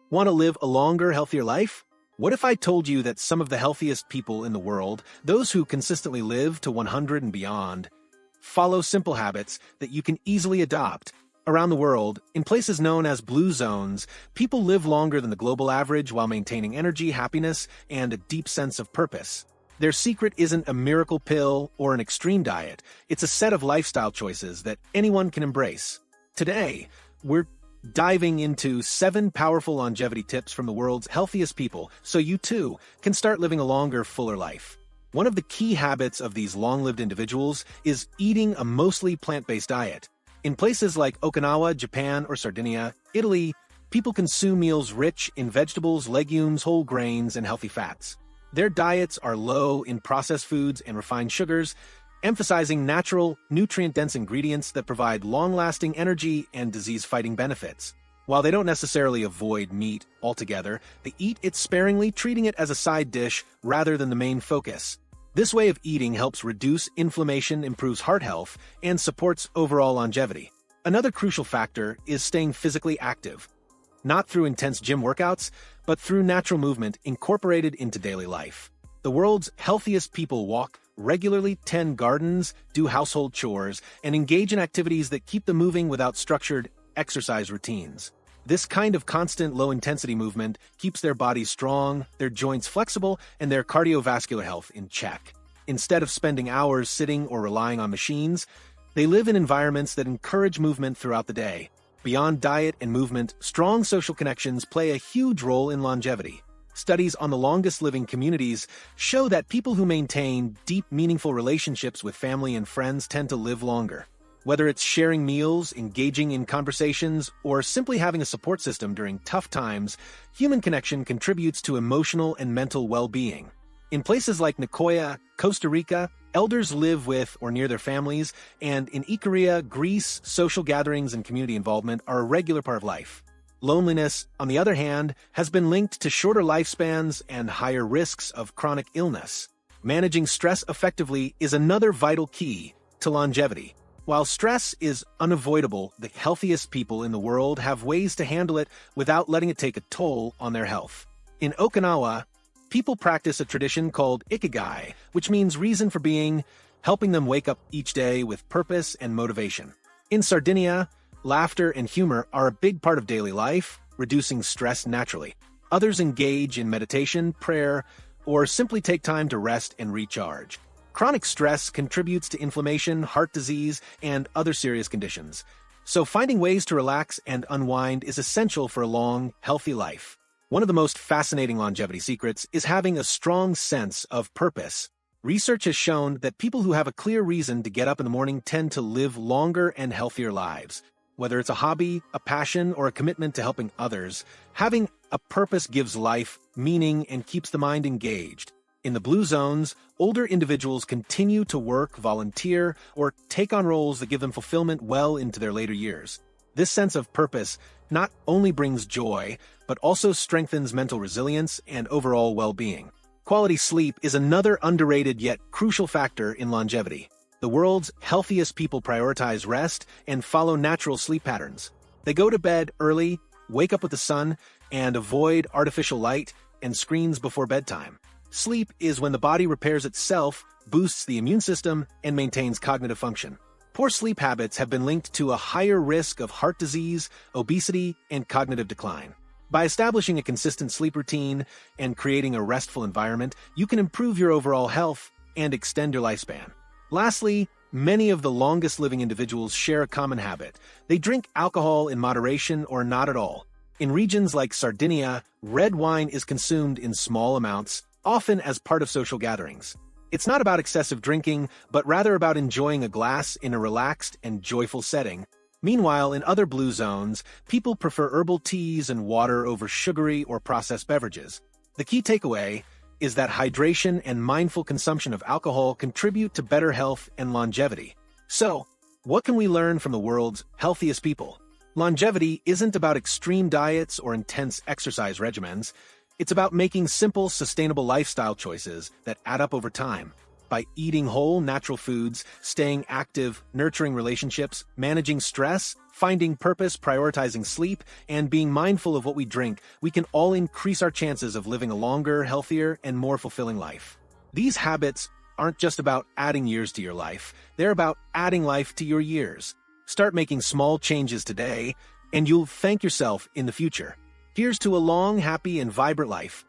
Want to live a longer, healthier life? What if I told you that some of the healthiest people in the world, those who consistently live to 100 and beyond, follow simple habits that you can easily adopt? Around the world, in places known as blue zones, people live longer than the global average while maintaining energy, happiness, and a deep sense of purpose. Their secret isn't a miracle pill or an extreme diet, it's a set of lifestyle choices that anyone can embrace. Today, we're diving into 7 powerful longevity tips from the world's healthiest people so you too can start living a longer, fuller life. One of the key habits of these long-lived individuals is eating a mostly plant-based diet. In places like Okinawa, Japan, or Sardinia, Italy, people consume meals rich in vegetables, legumes, whole grains, and healthy fats. Their diets are low in processed foods and refined sugars, emphasizing natural, nutrient-dense ingredients that provide long-lasting energy and disease-fighting benefits. While they don't necessarily avoid meat altogether, they eat it sparingly, treating it as a side dish rather than the main focus. This way of eating helps reduce inflammation, improves heart health, and supports overall longevity. Another crucial factor is staying physically active. Not through intense gym workouts, but through natural movement incorporated into daily life. The world's healthiest people walk regularly, tend gardens, do household chores, and engage in activities that keep them moving without structured exercise routines. This kind of constant low-intensity movement keeps their bodies strong, their joints flexible, and their cardiovascular health in check. Instead of spending hours sitting or relying on machines, they live in environments that encourage movement throughout the day. Beyond diet and movement, strong social connections play a huge role in longevity. Studies on the longest-living communities show that people who maintain deep, meaningful relationships with family and friends tend to live longer. Whether it's sharing meals, engaging in conversations, or simply having a support system during tough times, human connection contributes to emotional and mental well-being. In places like Nicoya, Costa Rica, elders live with or near their families, and in Ikaria, Greece, social gatherings and community involvement are a regular part of life. Loneliness, on the other hand, has been linked to shorter lifespans and higher risks of chronic illness. Managing stress effectively is another vital key to longevity. While stress is unavoidable, the healthiest people in the world have ways to handle it without letting it take a toll on their health. In Okinawa, people practice a tradition called ikigai, which means reason for being, helping them wake up each day with purpose and motivation. In Sardinia, laughter and humor are a big part of daily life, reducing stress naturally. Others engage in meditation, prayer, or simply take time to rest and recharge. Chronic stress contributes to inflammation, heart disease, and other serious conditions. So finding ways to relax and unwind is essential for a long, healthy life. One of the most fascinating longevity secrets is having a strong sense of purpose. Research has shown that people who have a clear reason to get up in the morning tend to live longer and healthier lives. Whether it's a hobby, a passion, or a commitment to helping others, having a purpose gives life meaning and keeps the mind engaged. In the blue zones, older individuals continue to work, volunteer, or take on roles that give them fulfillment well into their later years. This sense of purpose not only brings joy, but also strengthens mental resilience and overall well-being. Quality sleep is another underrated yet crucial factor in longevity. The world's healthiest people prioritize rest and follow natural sleep patterns. They go to bed early, wake up with the sun, and avoid artificial light and screens before bedtime. Sleep is when the body repairs itself, boosts the immune system, and maintains cognitive function. Poor sleep habits have been linked to a higher risk of heart disease, obesity, and cognitive decline. By establishing a consistent sleep routine and creating a restful environment, you can improve your overall health and extend your lifespan. Lastly, many of the longest-living individuals share a common habit. They drink alcohol in moderation or not at all. In regions like Sardinia, red wine is consumed in small amounts, often as part of social gatherings. It's not about excessive drinking, but rather about enjoying a glass in a relaxed and joyful setting. Meanwhile, in other blue zones, people prefer herbal teas and water over sugary or processed beverages. The key takeaway is that hydration and mindful consumption of alcohol contribute to better health and longevity. So, what can we learn from the world's healthiest people? Longevity isn't about extreme diets or intense exercise regimens. It's about making simple, sustainable lifestyle choices that add up over time. By eating whole, natural foods, staying active, nurturing relationships, managing stress, finding purpose, prioritizing sleep, and being mindful of what we drink, we can all increase our chances of living a longer, healthier, and more fulfilling life. These habits aren't just about adding years to your life, they're about adding life to your years. Start making small changes today, and you'll thank yourself in the future. Here's to a long, happy, and vibrant life.